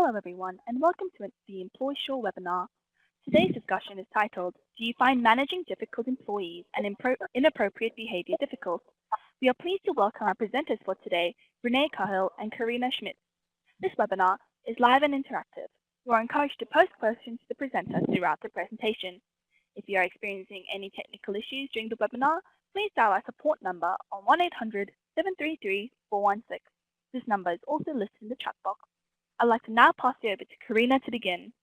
Hello everyone and welcome to the EmploySure webinar. Today's discussion is titled, Do you find managing difficult employees and inappropriate behavior difficult? We are pleased to welcome our presenters for today, Renee Cahill and Karina Schmidt. This webinar is live and interactive. You are encouraged to post questions to the presenters throughout the presentation. If you are experiencing any technical issues during the webinar, please dial our support number on 1-800-733-416. This number is also listed in the chat box. I'd like to now pass you over to Karina to begin.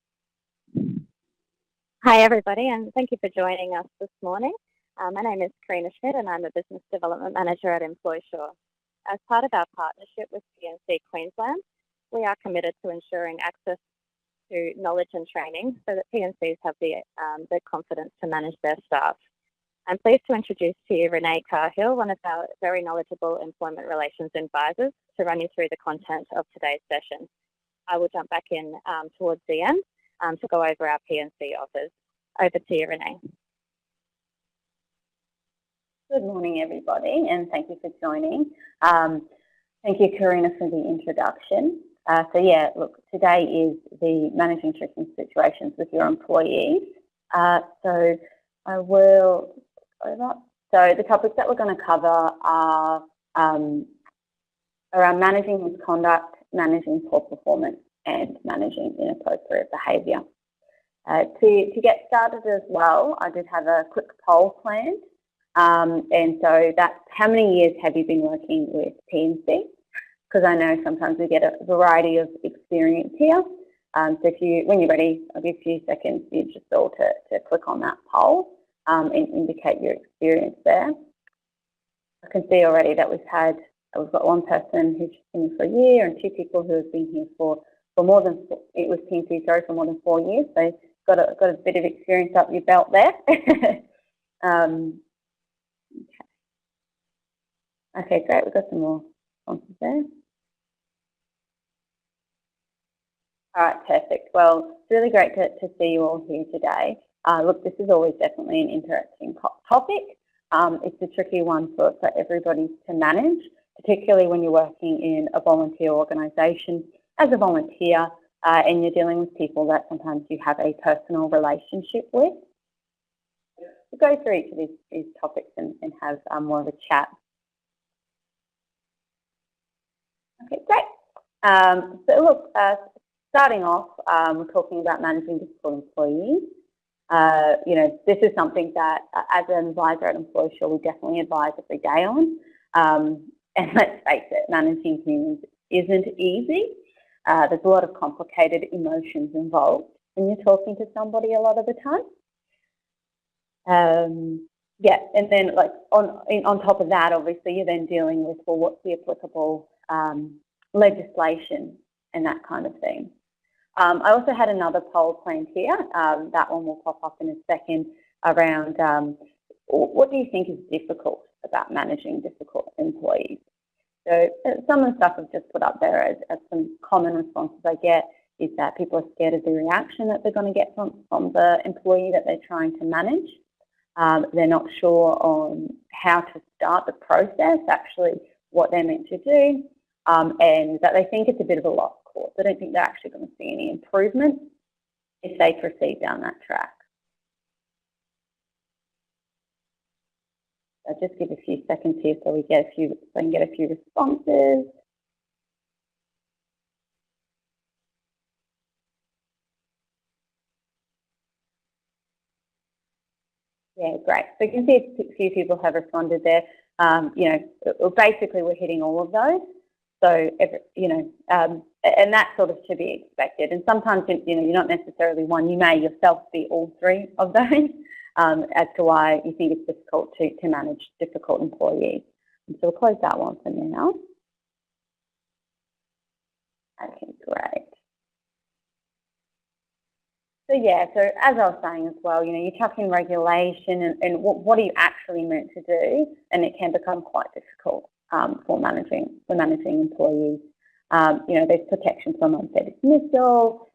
Hi everybody, and thank you for joining us this morning. My name is Karina Schmidt and I'm a Business Development Manager at EmploySure. As part of our partnership with P&C Queensland, we are committed to ensuring access to knowledge and training so that P&Cs have the confidence to manage their staff. I'm pleased to introduce to you Renee Cahill, one of our very knowledgeable employment relations advisors, to run you through the content of today's session. I will jump back in towards the end to go over our P&C offers. Over to you, Renee. Good morning, everybody, and thank you for joining. Thank you, Karina, for the introduction. Today is the Managing Tricky Situations with Your Employees. So I will over. So the topics that we're going to cover are around managing misconduct, managing poor performance, and managing inappropriate behaviour. To get started as well, I did have a quick poll planned, and so that's how many years have you been working with P&C? Because I know sometimes we get a variety of experience here. So when you're ready, I'll give you a few seconds for you just all to click on that poll and indicate your experience there. I can see already that we've got one person who's been here for a year and two people who have been here for more than, it was P&C, sorry, for more than 4 years. So got a bit of experience up your belt there. Okay, great. We've got some more responses there. All right, perfect. Well, it's really great to see you all here today. Look, this is always definitely an interesting topic. It's a tricky one for everybody to manage, particularly when you're working in a volunteer organisation as a volunteer and you're dealing with people that sometimes you have a personal relationship with. We'll go through each of these topics and have more of a chat. Okay, great. So look, starting off, we're talking about managing difficult employees. This is something that as an advisor at EmploySure, we definitely advise every day on. And let's face it, managing humans isn't easy. There's a lot of complicated emotions involved when you're talking to somebody a lot of the time. And then on top of that, obviously, you're then dealing with, well, what's the applicable legislation and that kind of thing. I also had another poll planned here. That one will pop up in a second around what do you think is difficult about managing difficult employees? So some of the stuff I've just put up there as some common responses I get is that people are scared of the reaction that they're going to get from the employee that they're trying to manage. They're not sure on how to start the process, actually what they're meant to do, and that they think it's a bit of a lost cause. They don't think they're actually going to see any improvement if they proceed down that track. I'll just give a few seconds here so I can get a few responses. Yeah, great. So you can see a few people have responded there. Basically we're hitting all of those. So, and that's sort of to be expected. And sometimes, you're not necessarily one. You may yourself be all three of those. As to why you think it's difficult to manage difficult employees. And so we'll close that one for now. Okay, great. So yeah, so as I was saying as well, you chuck in regulation and what are you actually meant to do, and it can become quite difficult for managing employees. There's protections from unfair dismissal,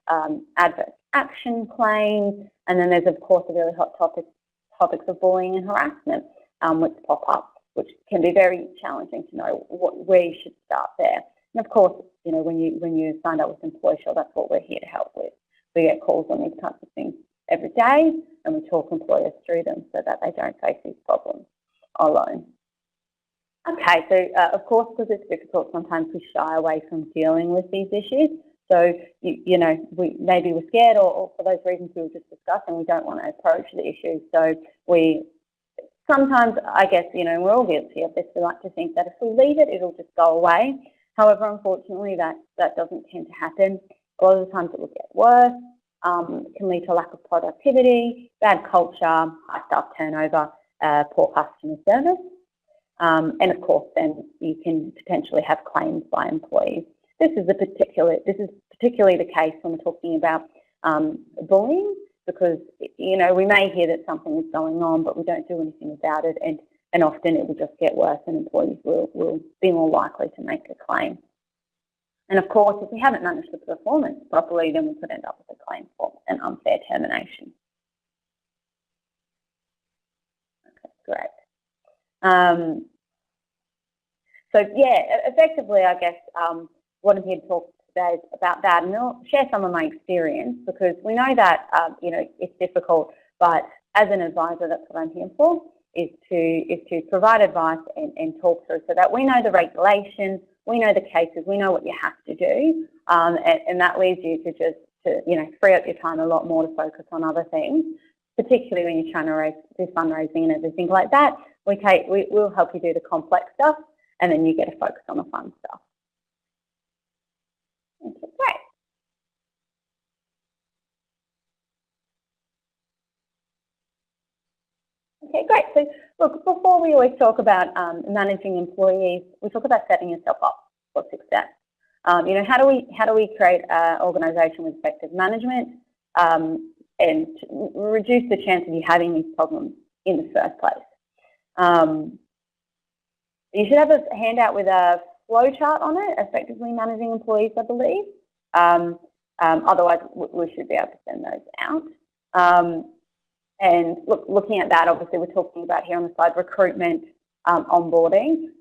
adverse action claims, and then there's of course a really hot topics of bullying and harassment, which pop up, which can be very challenging to know where you should start there. And of course, you know, when you signed up with EmploySure, that's what we're here to help with. We get calls on these types of things every day, and we talk employers through them so that they don't face these problems alone. Okay, so of course, because it's difficult, sometimes we shy away from dealing with these issues. So, you know, maybe we're scared, or for those reasons we were just discussing, we don't want to approach the issue. So we sometimes, I guess, you know, we're all guilty of this. We like to think that if we leave it, it'll just go away. However, unfortunately, that doesn't tend to happen. A lot of the times it will get worse. It can lead to lack of productivity, bad culture, high staff turnover, poor customer service. And of course, then you can potentially have claims by employees. This is particularly the case when we're talking about bullying, because, you know, we may hear that something is going on, but we don't do anything about it, and often it will just get worse, and employees will be more likely to make a claim. And of course, if we haven't managed the performance properly, then we could end up with a claim for an unfair termination. Okay, great. So yeah, effectively, I guess what I'm here to talk today is about that, and I'll share some of my experience, because we know that you know, it's difficult, but as an advisor, that's what I'm here for, is to provide advice and talk through, so that we know the regulations, we know the cases, we know what you have to do, and that leaves you to you know, free up your time a lot more to focus on other things, particularly when you're trying to do fundraising and everything like that. We'll help you do the complex stuff, and then you get to focus on the fun stuff. Okay, great. Okay, great. So look, before we always talk about managing employees, we talk about setting yourself up for success. You know, how do we create an organisation with effective management and reduce the chance of you having these problems in the first place? You should have a handout with a flow chart on it, effectively managing employees, I believe. Otherwise, we should be able to send those out. And looking at that, obviously, we're talking about here on the slide recruitment, onboarding.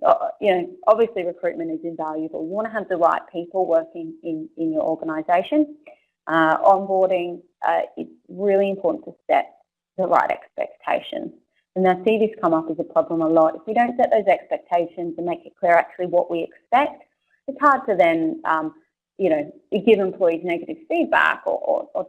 You know, obviously, recruitment is invaluable. You want to have the right people working in your organisation. Onboarding, it's really important to set the right expectations. And I see this come up as a problem a lot. If we don't set those expectations and make it clear actually what we expect, it's hard to then, you know, give employees negative feedback or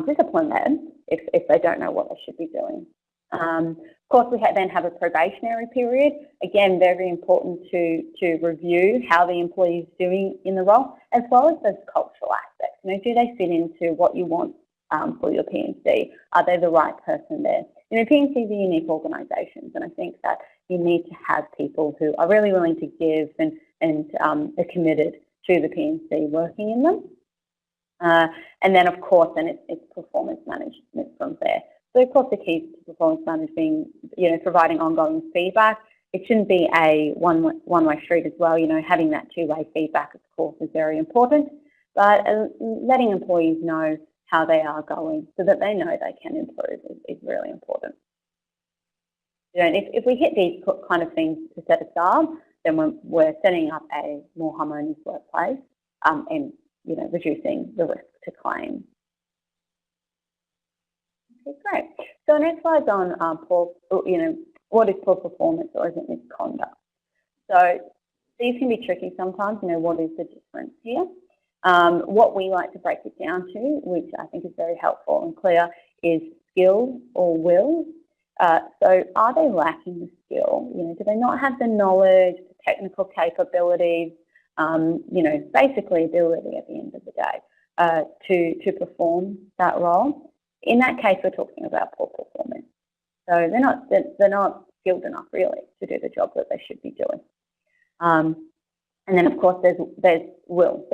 discipline them if they don't know what they should be doing. Of course, we then have a probationary period. Again, very important to review how the employee is doing in the role, as well as those cultural aspects. You know, do they fit into what you want for your P&C? Are they the right person there? You know, P&Cs are unique organisations, and I think that you need to have people who are really willing to give and are committed to the P&C working in them. And then, of course, then it's performance management from there. So, of course, the key to performance management, you know, providing ongoing feedback. It shouldn't be a one-way street as well. You know, having that two-way feedback, of course, is very important. But letting employees know how they are going so that they know they can improve is really important. You know, and if we hit these kind of things to set us up, then we're setting up a more harmonious workplace and, you know, reducing the risk to claim. Okay, great. So our next slide's on poor, you know, what is poor performance, or is it misconduct? So these can be tricky sometimes. You know, what is the difference here? What we like to break it down to, which I think is very helpful and clear, is skill or will. So are they lacking the skill? You know, do they not have the knowledge, the technical capabilities, you know, basically ability at the end of the day to perform that role? In that case, we're talking about poor performance. So they're not skilled enough really to do the job that they should be doing. And then of course there's will.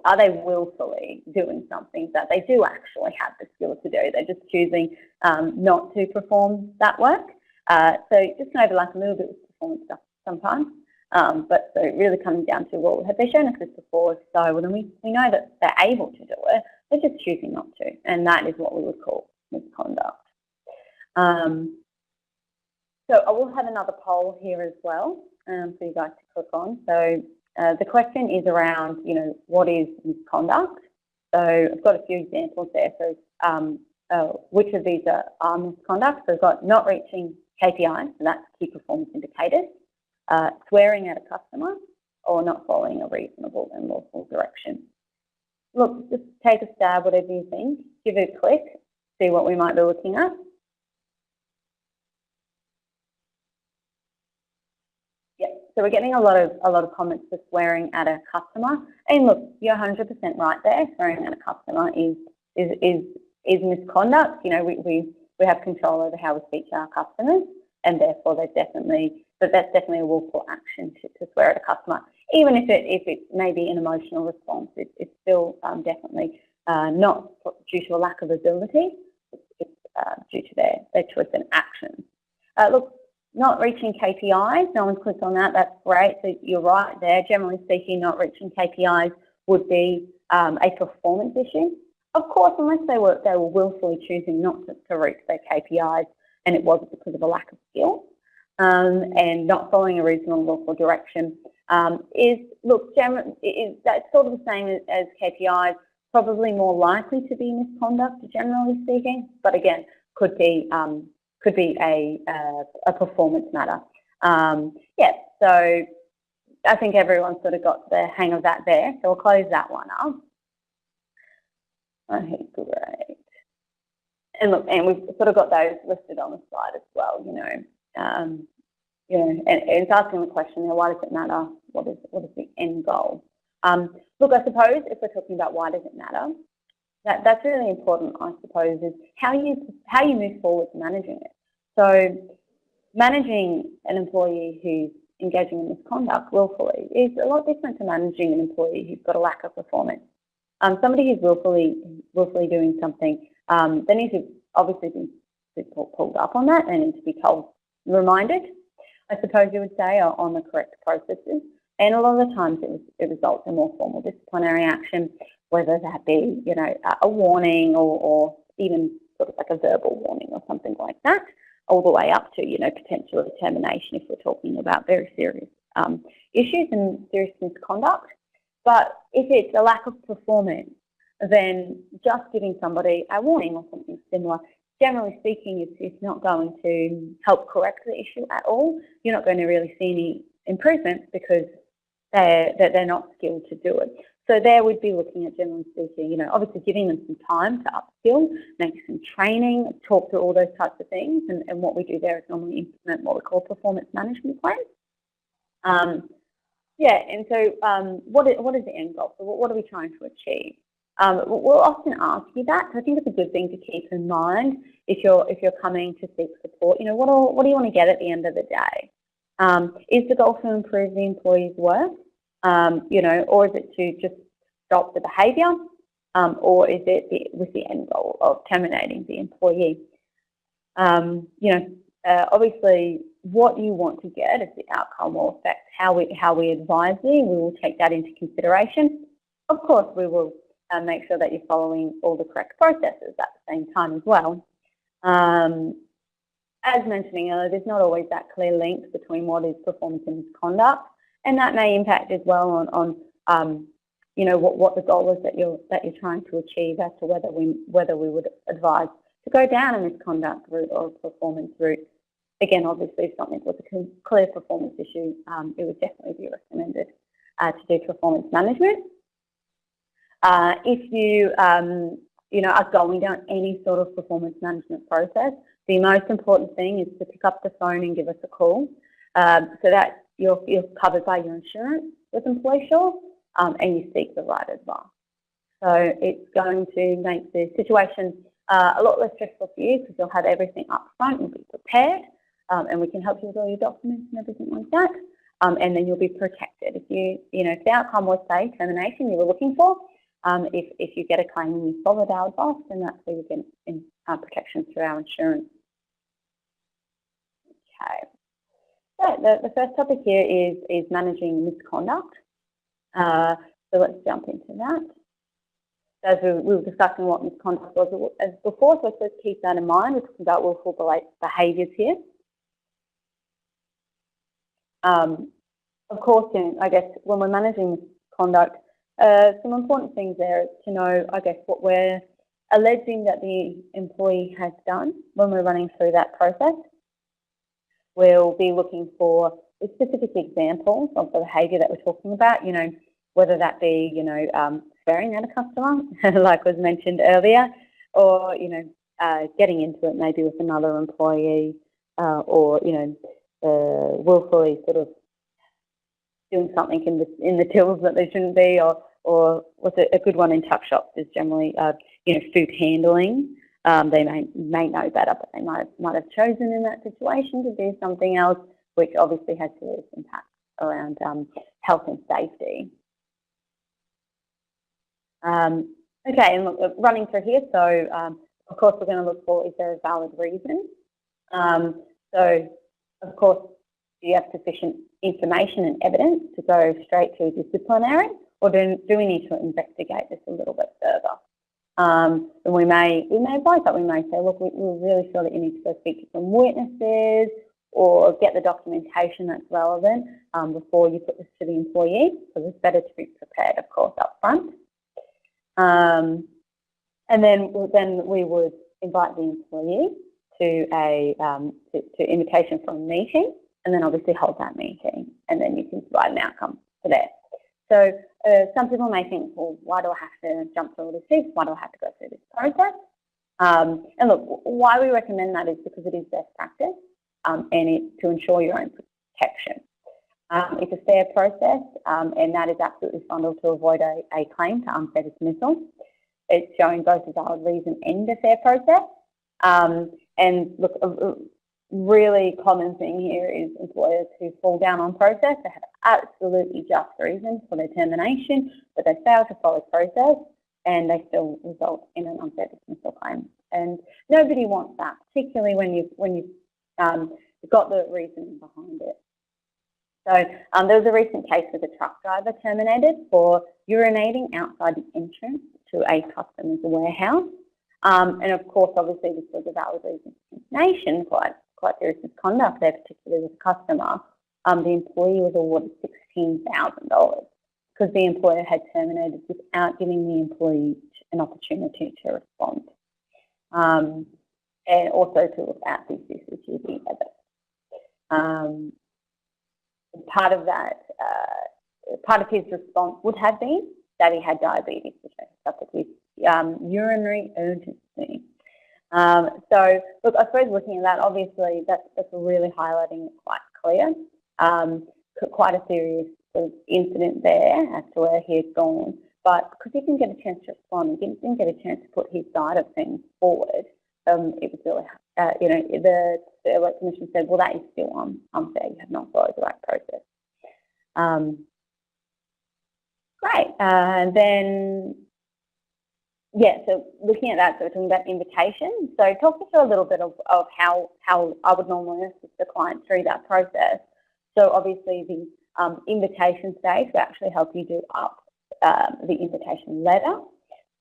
Are they willfully doing something that they do actually have the skill to do? They're just choosing not to perform that work. So it just can overlap a little bit with performance stuff sometimes. But so really coming down to, well, have they shown us this before? So well, then we know that they're able to do it. They're just choosing not to. And that is what we would call misconduct. So I will have another poll here as well for you guys to click on. So the question is around, what is misconduct? So I've got a few examples there. So which of these are misconduct? So we've got not reaching KPIs, so that's key performance indicators, swearing at a customer, or not following a reasonable and lawful direction. Look, just take a stab, whatever you think. Give it a click, see what we might be looking at. Yeah, so we're getting a lot of comments for swearing at a customer. And look, you're 100% right there. Swearing at a customer is misconduct. We have control over how we speak to our customers, and therefore that's definitely a willful action to swear at a customer. Even if it's maybe an emotional response, it's still definitely not due to a lack of ability. It's due to their choice and actions. Look, not reaching KPIs, no one's clicked on that, that's great. So you're right there. Generally speaking, not reaching KPIs would be a performance issue. Of course, unless they were willfully choosing not to reach their KPIs and it wasn't because of a lack of skill and not following a reasonable lawful direction, that's sort of the same as KPIs, probably more likely to be misconduct, generally speaking, but again, could be a performance matter. Yeah, so I think everyone's sort of got the hang of that there, so we'll close that one up. Okay, great. And look, and we've sort of got those listed on the slide as well, and it's asking the question, why does it matter? What is the end goal? Look, I suppose if we're talking about why does it matter, that's really important, I suppose, is how you move forward to managing it. So managing an employee who's engaging in misconduct willfully is a lot different to managing an employee who's got a lack of performance. Somebody who's willfully doing something, they need to obviously be pulled up on that. They need to be reminded, I suppose you would say, on the correct processes. And a lot of the times it results in more formal disciplinary action, whether that be, a warning or even sort of like a verbal warning or something like that, all the way up to, potential termination if we're talking about very serious issues and serious misconduct. But if it's a lack of performance, then just giving somebody a warning or something similar, generally speaking, it's not going to help correct the issue at all. You're not going to really see any improvements because they're not skilled to do it. So there we'd be looking at, generally speaking, obviously giving them some time to upskill, maybe some training, talk through all those types of things. And what we do there is normally implement what we call performance management plans. Yeah, and so what is the end goal? So what are we trying to achieve? We'll often ask you that. So I think it's a good thing to keep in mind if you're coming to seek support. What do you want to get at the end of the day? Is the goal to improve the employee's work? Or is it to just stop the behaviour? Or is it with the end goal of terminating the employee? Obviously, what you want to get as the outcome will affect how we advise you. We will take that into consideration. Of course, we will make sure that you're following all the correct processes at the same time as well. As mentioning earlier, there's not always that clear link between what is performance and misconduct, and that may impact as well on what the goal is that you're trying to achieve as to whether we would advise to go down a misconduct route or a performance route. Again, obviously, if something was a clear performance issue, it would definitely be recommended to do performance management. If you are going down any sort of performance management process, the most important thing is to pick up the phone and give us a call, so that you're covered by your insurance with EmploySure, and you seek the right advice. So it's going to make the situation a lot less stressful for you because you'll have everything up front, you'll be prepared, and we can help you with all your documents and everything like that, and then you'll be protected. If the outcome was, say, termination you were looking for, if you get a claim and you followed our advice, then that's where you get protection through our insurance. Okay. So the first topic here is managing misconduct. So let's jump into that. As we were discussing what misconduct was as before, so let's keep that in mind. We're talking about willful behaviours here. of course, I guess when we're managing conduct, some important things there to know, I guess, what we're alleging that the employee has done when we're running through that process. We'll be looking for specific examples of the behaviour that we're talking about, whether that be, swearing at a customer, like was mentioned earlier, or, getting into it maybe with another employee, or, willfully sort of doing something in the tills that they shouldn't be, or what's a good one in tuck shops is generally, food handling. They may know better, but they might have chosen in that situation to do something else, which obviously has serious impacts around health and safety. Okay, and look, running through here, so of course we're going to look for, is there a valid reason? So of course, do you have sufficient information and evidence to go straight to disciplinary, or do we need to investigate this a little bit further? And we may advise that. We may say, look, we really feel that you need to go speak to some witnesses or get the documentation that's relevant before you put this to the employee. So it's better to be prepared, of course, up front. And then we would invite the employee to to invitation for a meeting, and then obviously hold that meeting, and then you can provide an outcome for that. So some people may think, well, why do I have to jump through all these hoops? Why do I have to go through this process? And look, why we recommend that is because it is best practice, and it's to ensure your own protection. It's a fair process, and that is absolutely fundamental to avoid a claim to unfair dismissal. It's showing both a valid reason and a fair process. And look, a really common thing here is employers who fall down on process. They have absolutely just reasons for their termination, but they fail to follow process, and they still result in an unfair dismissal claim. And nobody wants that, particularly when you've got the reason behind it. So there was a recent case with a truck driver terminated for urinating outside the entrance to a customer's warehouse. And of course, obviously, this was a valid reason for termination, quite serious misconduct there, particularly with the customer. The employee was awarded $16,000 because the employer had terminated without giving the employee an opportunity to respond. And also to look at the CCTV evidence. Part of that, part of his response would have been that he had diabetes, which I suffered with urinary urgency. So, look, I suppose looking at that, obviously, that's really highlighting it quite clear. Quite a serious sort of incident there as to where he had gone, but because he didn't get a chance to respond, he didn't get a chance to put his side of things forward, it was really, the Alert Commission said, well, that is still unfair. You have not followed the right process. Great. And then, yeah, so looking at that, so we're talking about invitation. So talk us through a little bit of how I would normally assist the client through that process. So obviously the invitation stage will actually help you do up the invitation letter.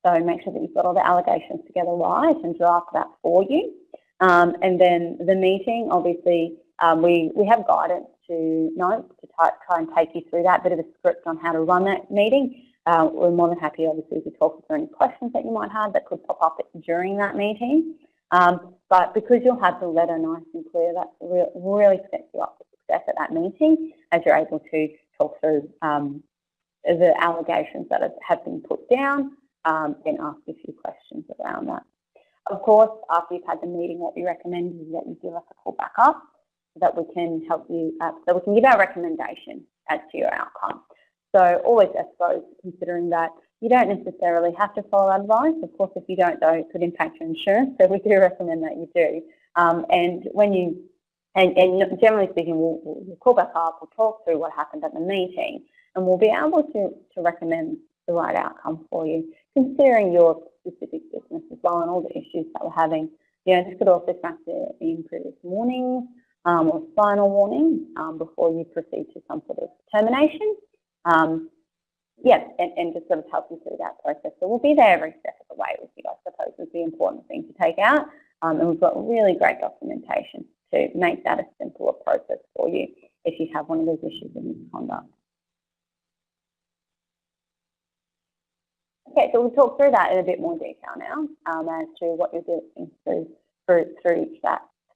So make sure that you've got all the allegations together right and draft that for you. And then the meeting, obviously, we have guidance to notes to try and take you through that, bit of a script on how to run that meeting. We're more than happy, obviously, to talk through any questions that you might have that could pop up during that meeting. But because you'll have the letter nice and clear, that really sets you up for success at that meeting, as you're able to talk through the allegations that have been put down, then ask a few questions around that. Of course, after you've had the meeting, what we recommend is that you give us a call back up so that we can help you, so we can give our recommendation as to your outcome. So always, I suppose, considering that you don't necessarily have to follow advice. Of course, if you don't, though, it could impact your insurance. So we do recommend that you do. And when you, and generally speaking, we'll call back up, we'll talk through what happened at the meeting, and we'll be able to recommend the right outcome for you, considering your specific business as well and all the issues that we're having. You know, this could also factor in previous warnings or final warnings before you proceed to some sort of termination. Yeah, and just sort of help you through that process. So we'll be there every step of the way with you, I suppose, is the important thing to take out. And we've got really great documentation to make that a simpler process for you. if you have one of those issues of misconduct. Okay, so we'll talk through that in a bit more detail now as to what you're doing through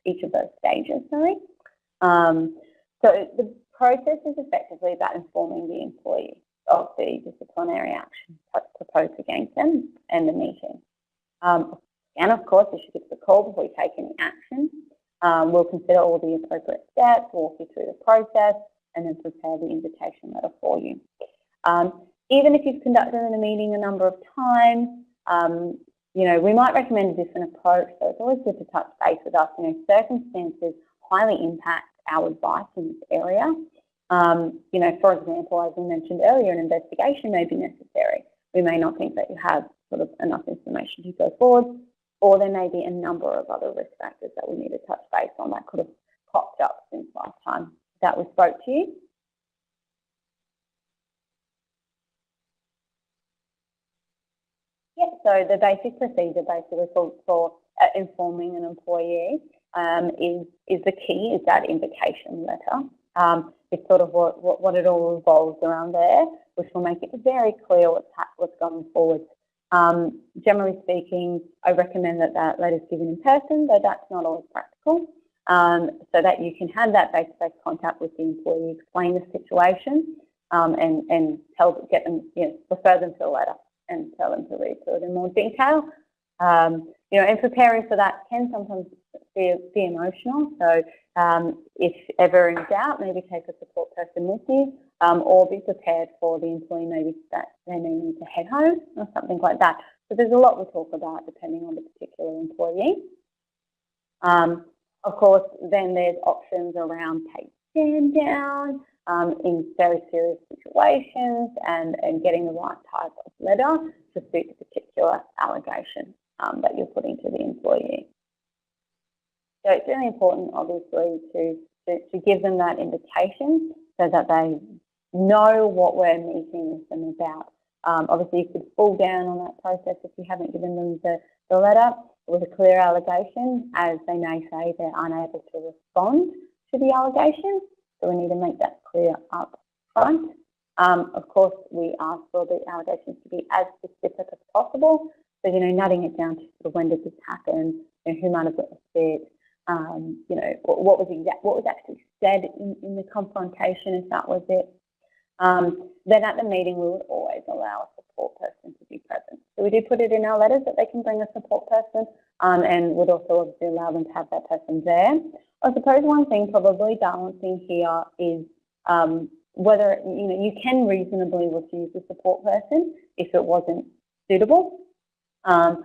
each of those stages. So the process is effectively about informing the employee of the disciplinary action proposed against them and the meeting. And of course, you should give us a call before you take any action. We'll consider all the appropriate steps, walk you through the process, and then prepare the invitation letter for you. Even if you've conducted a meeting a number of times, we might recommend a different approach, so it's always good to touch base with us. Circumstances highly impact our advice in this area. For example, as we mentioned earlier, an investigation may be necessary. We may not think that you have sort of enough information to go forward, or there may be a number of other risk factors that we need to touch base on that could have popped up since last time that we spoke to you. Yeah, so the basic procedure basically for informing an employee is the key, is that invitation letter. It's sort of what it all revolves around there, which will make it very clear what's going forward. Generally speaking, I recommend that letter is given in person, though that's not always practical, so that you can have that face-to-face contact with the employee, explain the situation, and refer them to the letter and tell them to read through it in more detail. And preparing for that can sometimes be emotional. So if ever in doubt, maybe take a support person with you, or be prepared for the employee maybe that they may need to head home or something like that. So there's a lot we'll talk about depending on the particular employee. Of course, then there's options around paid stand down in very serious situations and getting the right type of letter to suit the particular allegation that you're putting to the employee. So it's really important, obviously, to give them that invitation so that they know what we're meeting with them about. Obviously, you could fall down on that process if you haven't given them the letter with a clear allegation, as they may say they're unable to respond to the allegation. So we need to make that clear up front. Of course, we ask for the allegations to be as specific as possible. So, nutting it down to sort of when did this happen, who might have witnessed it, what was actually said in the confrontation, if that was it. Then at the meeting, we would always allow a support person to be present. So we do put it in our letters that they can bring a support person, and would also obviously allow them to have that person there. I suppose one thing probably balancing here is whether you can reasonably refuse a support person if it wasn't suitable. So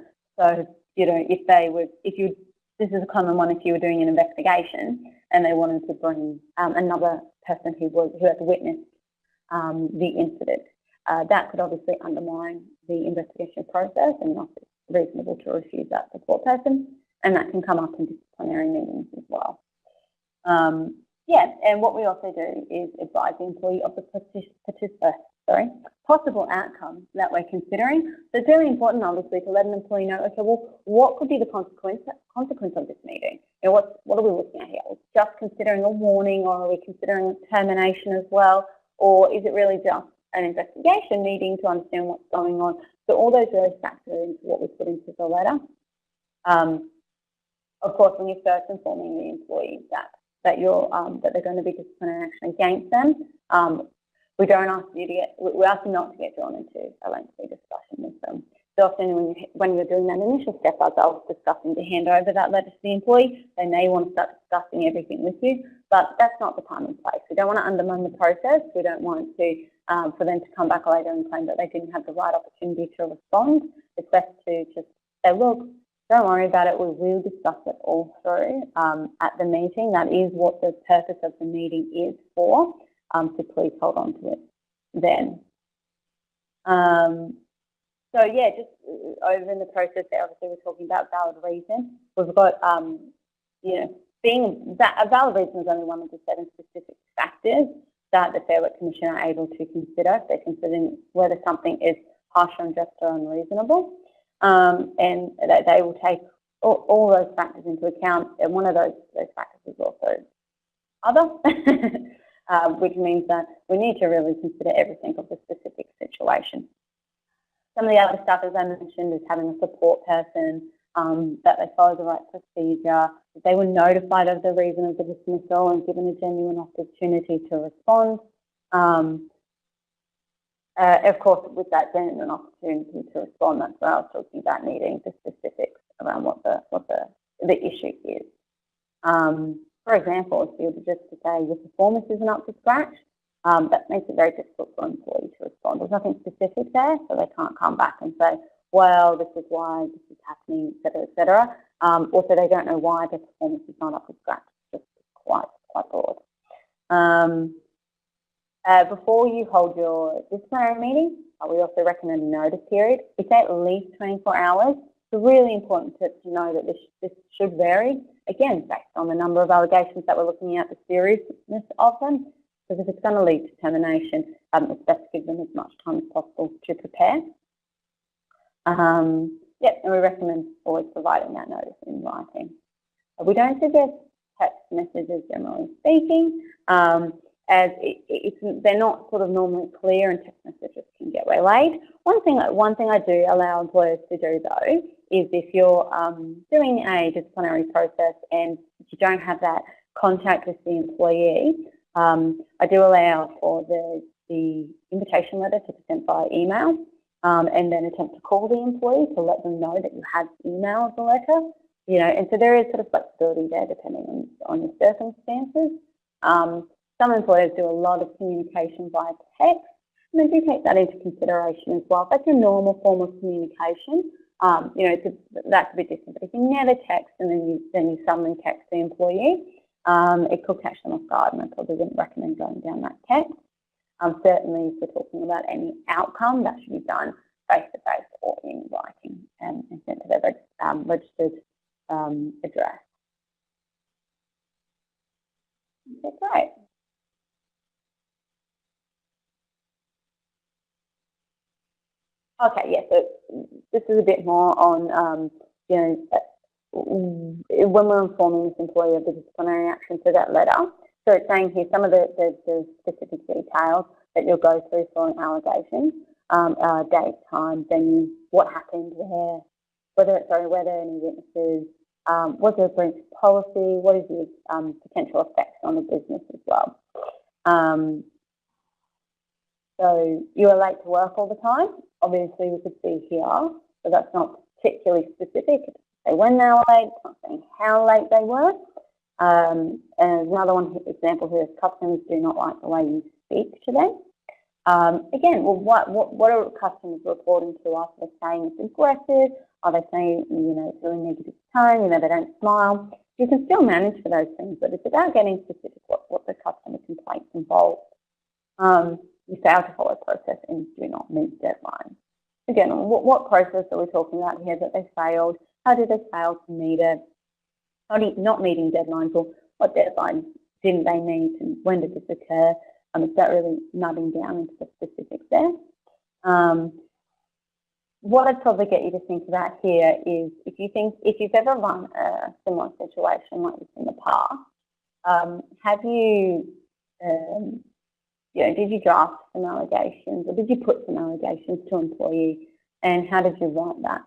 this is a common one if you were doing an investigation and they wanted to bring another person who had witnessed the incident. That could obviously undermine the investigation process and not be reasonable to refuse that support person, and that can come up in disciplinary meetings as well. And what we also do is advise the employee of the possible outcomes that we're considering. So it's really important, obviously, to let an employee know, okay, well, what could be the consequence of this meeting? What are we looking at here? Are we just considering a warning, or are we considering termination as well? Or is it really just an investigation needing to understand what's going on? So all those really factor into what we put into the letter. Of course, when you're first informing the employees that they're going to be disciplinary action against them, we ask you not to get drawn into a lengthy discussion with them. So often when you're doing that initial step, as I was discussing, to hand over that letter to the employee, they may want to start discussing everything with you, but that's not the time and place. We don't want to undermine the process. We don't want to for them to come back later and claim that they didn't have the right opportunity to respond. It's best to just say, look, don't worry about it. We will discuss it all through at the meeting. That is what the purpose of the meeting is for. So please hold on to it then. So yeah, just over in the process there, obviously we're talking about valid reason. We've got, a valid reason is only one of the 7 specific factors that the Fair Work Commission are able to consider if they're considering whether something is harsh, unjust or unreasonable. And they will take all those factors into account, and one of those factors is also other. which means that we need to really consider everything of the specific situation. Some of the other stuff, as I mentioned, is having a support person, that they follow the right procedure, that they were notified of the reason of the dismissal and given a genuine opportunity to respond. Of course, with that genuine opportunity to respond, that's where I was talking about needing the specifics around what the issue is. For example, if you were just to say your performance isn't up to scratch, that makes it very difficult for an employee to respond. There's nothing specific there, so they can't come back and say, well, this is why this is happening, et cetera, et cetera. Also, they don't know why their performance is not up to scratch. It's just quite broad. Before you hold your disciplinary meeting, we also recommend a notice period. It's at least 24 hours. It's really important to know that this should vary, again, based on the number of allegations that we're looking at, the seriousness of them, because if it's going to lead to termination, it's best to give them as much time as possible to prepare. And we recommend always providing that notice in writing. We don't suggest text messages, generally speaking, as they're not sort of normally clear and text messages can get waylaid. One thing I do allow employers to do though is if you're doing a disciplinary process and you don't have that contact with the employee, I do allow for the invitation letter to be sent by email and then attempt to call the employee to let them know that you have emailed the letter. You know, and so there is sort of flexibility there depending on your circumstances. Some employers do a lot of communication via text, and they do take that into consideration as well. If that's a normal form of communication, you know, that's a bit different. But if you never text and then you suddenly text the employee, it could catch them off guard, and I probably wouldn't recommend going down that text. Certainly, if we're talking about any outcome, that should be done face-to-face or in writing and sent to their registered address. Okay, great. Okay, yeah, so this is a bit more on, you know, when we're informing this employee of the disciplinary action for that letter. So it's saying here some of the specific details that you'll go through for an allegation, date, time, venue, what happened, whether any witnesses, was there a breach of policy, what is the potential effects on the business as well. So you are late to work all the time. Obviously, we could see here, so that's not particularly specific. It's say when they were late, it's not saying how late they were. And another example here is customers do not like the way you speak to them. Again, well, what are customers reporting to us? Are they saying it's aggressive? Are they saying, you know, it's really negative tone? You know, they don't smile. You can still manage for those things, but it's about getting specific what the customer complaints involve. You fail to follow process and do not meet deadlines. Again, what process are we talking about here that they failed? How did they fail to meet it? Not meeting deadlines, or what deadlines didn't they meet and when did this occur? It's that really nutting down into the specifics there. What I'd probably get you to think about here is if you've ever run a similar situation like this in the past, have you, you know, did you draft some allegations or did you put some allegations to an employee, and how did you write that?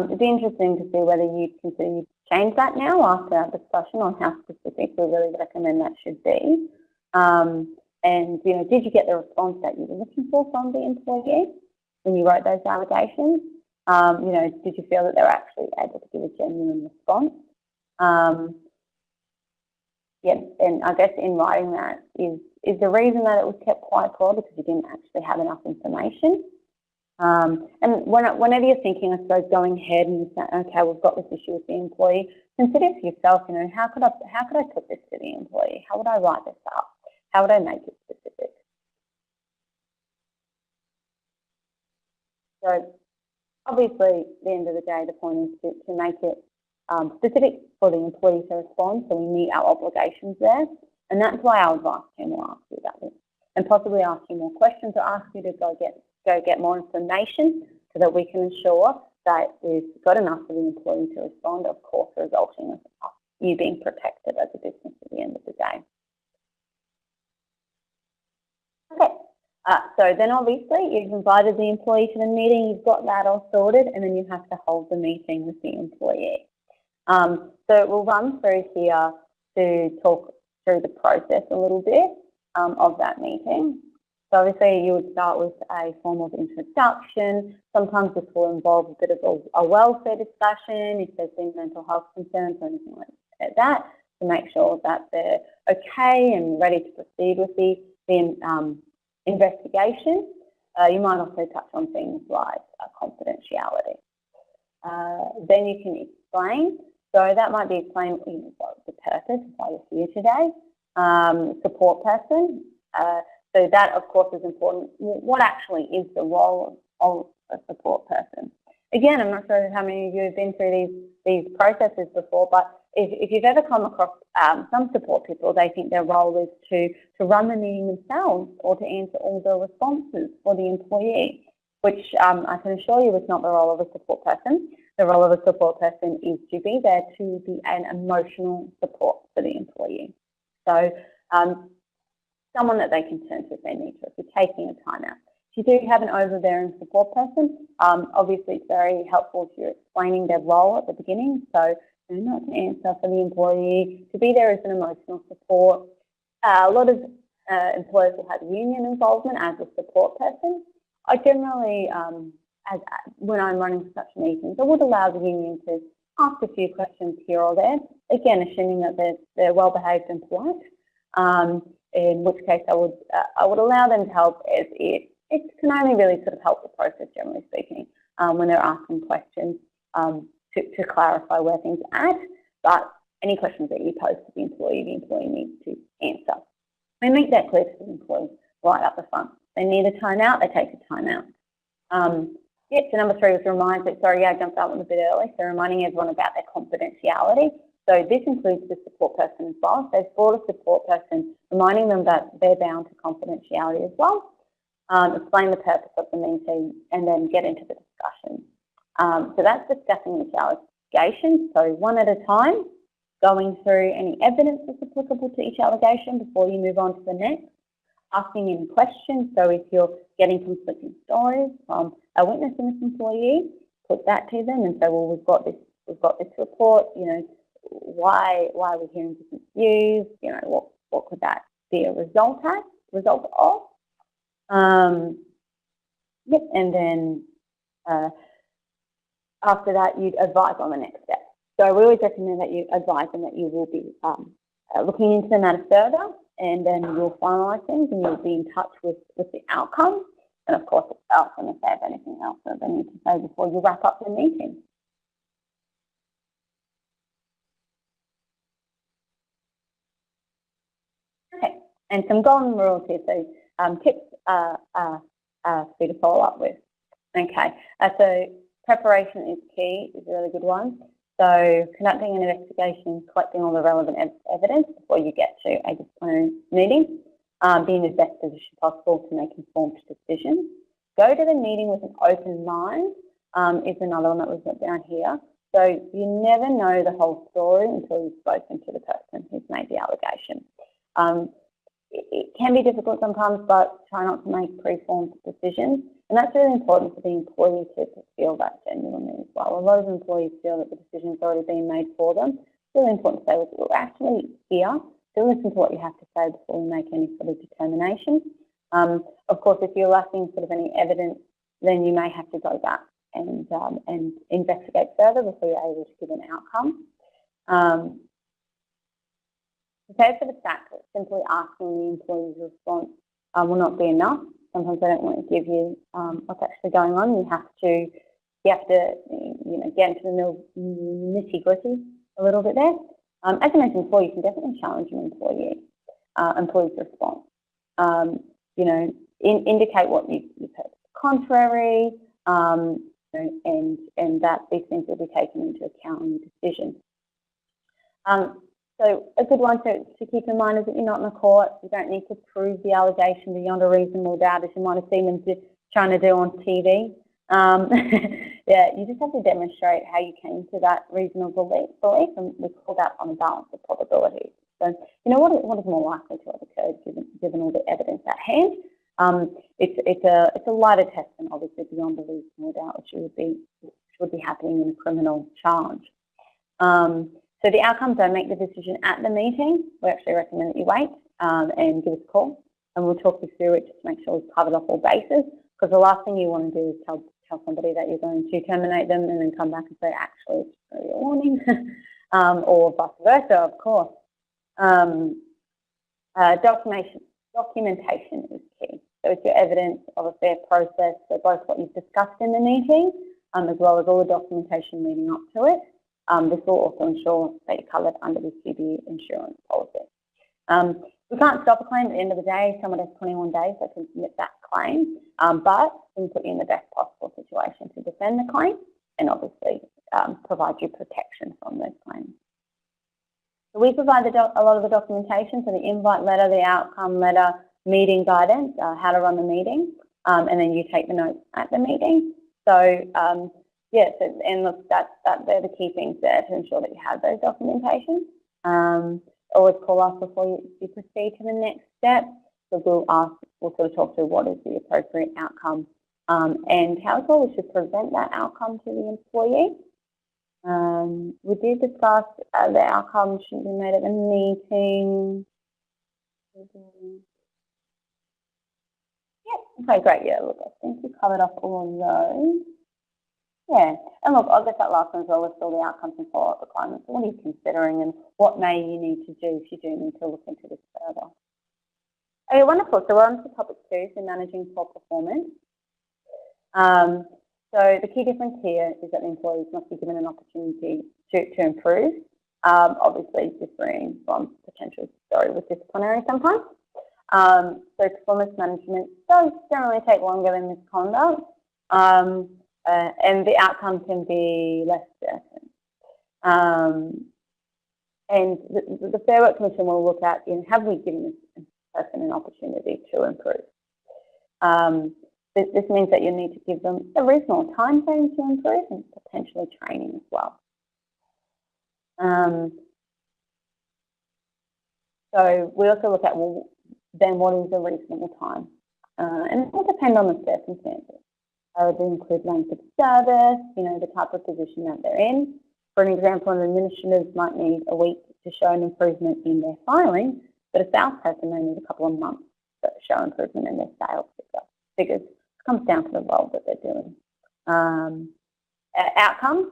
It'd be interesting to see whether you'd consider you change that now after our discussion on how specific we really recommend that should be. And, you know, did you get the response that you were looking for from the employee when you wrote those allegations? You know, did you feel that they were actually able to give a genuine response? Yeah, and I guess in writing that is the reason that it was kept quite broad because you didn't actually have enough information. And whenever you're thinking, I suppose, going ahead and you say, okay, we've got this issue with the employee, consider for yourself, you know, how could I put this to the employee? How would I write this up? How would I make it specific? So obviously, at the end of the day, the point is to make it specific for the employee to respond, so we meet our obligations there. And that's why our advice team will ask you about this, and possibly ask you more questions or ask you to go get more information so that we can ensure that we've got enough for the employee to respond, of course, resulting in you being protected as a business at the end of the day. Okay, so then obviously you've invited the employee to the meeting, you've got that all sorted, and then you have to hold the meeting with the employee. So we'll run through here to talk through the process a little bit of that meeting. So obviously you would start with a form of introduction. Sometimes this will involve a bit of a welfare discussion if there's been mental health concerns or anything like that, to make sure that they're okay and ready to proceed with the investigation. You might also touch on things like confidentiality. Then you can explain. So that might be explain what the purpose of why you're here today. Support person. So that, of course, is important. What actually is the role of a support person? Again, I'm not sure how many of you have been through these processes before, but if you've ever come across some support people, they think their role is to run the meeting themselves or to answer all the responses for the employee, which I can assure you is not the role of a support person. The role of a support person is to be there to be an emotional support for the employee. So someone that they can turn to if they need to, if you're taking a time out. If you do have an overbearing support person, obviously it's very helpful if you're explaining their role at the beginning. So not to answer for the employee, to be there as an emotional support. A lot of employers will have union involvement as a support person. I generally, when I'm running such meetings, I would allow the union to ask a few questions here or there, again, assuming that they're well-behaved and polite, in which case I would allow them to help as it can only really sort of help the process, generally speaking, when they're asking questions to clarify where things are at. But any questions that you pose to the employee needs to answer. We make that clear to the employee right up the front. They need a timeout, they take a timeout. So number 3 was remind, sorry, I jumped out one a bit early, so reminding everyone about their confidentiality. So this includes the support person as well. So they've brought a support person, reminding them that they're bound to confidentiality as well. Explain the purpose of the meeting and then get into the discussion. So that's discussing each allegation. So one at a time, going through any evidence that's applicable to each allegation before you move on to the next. Asking any questions. So if you're getting conflicting stories from a witness and this employee, put that to them and say, well, we've got this report, why are we hearing different views? What could that be a result of? And then after that, you'd advise on the next step. So we always recommend that you advise them that you will be looking into the matter further, and then you'll finalise things and you'll be in touch with the outcome. And of course, ask them if they have anything else that they need to say before you wrap up the meeting. Okay, and some golden rules here. So tips for you to follow up with. Okay, so preparation is key, is a really good one. So conducting an investigation, collecting all the relevant evidence before you get to a disciplinary meeting, be in the best position possible to make informed decisions. Go to the meeting with an open mind is another one that we've got down here. So you never know the whole story until you've spoken to the person who's made the allegation. It can be difficult sometimes, but try not to make pre-formed decisions. And that's really important for the employee to feel that genuinely as well. A lot of employees feel that the decision's already been made for them. It's really important to say, look, we're actually here. So listen to what you have to say before you make any sort of determination. Of course, if you're lacking sort of any evidence, then you may have to go back and investigate further before you're able to give an outcome. Prepare for the fact that simply asking the employee's response will not be enough. Sometimes they don't want to give you what's actually going on. You have to get into the nitty-gritty a little bit there. As I mentioned before, you can definitely challenge an employee's response. Indicate what you've heard contrary, and that these things will be taken into account in your decision. So a good one to keep in mind is that you're not in a court. You don't need to prove the allegation beyond a reasonable doubt, as you might have seen them trying to do on TV. Yeah, you just have to demonstrate how you came to that reasonable belief, and we call that on a balance of probabilities. So, what is more likely to have occurred given all the evidence at hand? It's a lighter test than obviously beyond a reasonable doubt, which would be happening in a criminal charge. So the outcomes, don't make the decision at the meeting. We actually recommend that you wait and give us a call, and we'll talk you through it just to make sure we've covered off all bases, because the last thing you want to do is tell somebody that you're going to terminate them and then come back and say, actually, it's really a warning, or vice versa, of course. Documentation is key. So it's your evidence of a fair process, so both what you've discussed in the meeting, as well as all the documentation leading up to it. This will also ensure that you're covered under the QBE insurance policy. We can't stop a claim at the end of the day. Someone has 21 days they can submit that claim, but we can put you in the best possible situation to defend the claim and obviously provide you protection from those claims. So we provide a lot of the documentation, so the invite letter, the outcome letter, meeting guidance, how to run the meeting, and then you take the notes at the meeting. So yeah, so, and look, they're the key things there to ensure that you have those documentation. Always call us before you proceed to the next step. So we'll sort of talk through what is the appropriate outcome and how well we should present that outcome to the employee. We did discuss the outcome should be made at the meeting. Yeah, okay, great. Yeah, look, I think we covered off all of those. Yeah, and look, I'll get that last one as well, list all the outcomes and follow-up requirements. What are you considering and what may you need to do if you do need to look into this further? Okay, wonderful. So we're on to topic 2, so managing poor performance. So the key difference here is that the employees must be given an opportunity to improve, obviously differing from potential with disciplinary sometimes. So performance management does generally take longer than misconduct. And the outcome can be less certain. And the Fair Work Commission will look at, have we given this person an opportunity to improve? This means that you need to give them a reasonable time frame to improve and potentially training as well. So we also look at, well, then what is a reasonable time? And it will depend on the circumstances. They include length of service, the type of position that they're in. For an example, an administrative might need a week to show an improvement in their filing, but a salesperson may need a couple of months to show improvement in their sales figures. It comes down to the role that they're doing. Outcomes,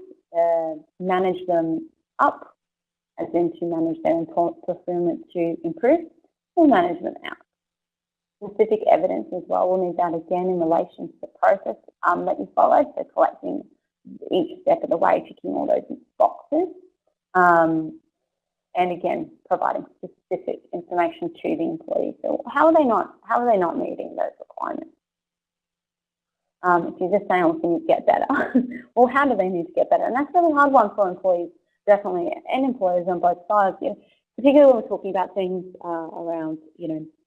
manage them up, as in to manage their performance to improve, or management out. Specific evidence as well, we'll need that again in relation to the process that you followed, so collecting each step of the way, ticking all those boxes, and again, providing specific information to the employee. So how are they not meeting those requirements? If you're just saying, well, can you get better? Well, how do they need to get better? And that's a really hard one for employees, definitely, and employers on both sides, particularly when we're talking about things around,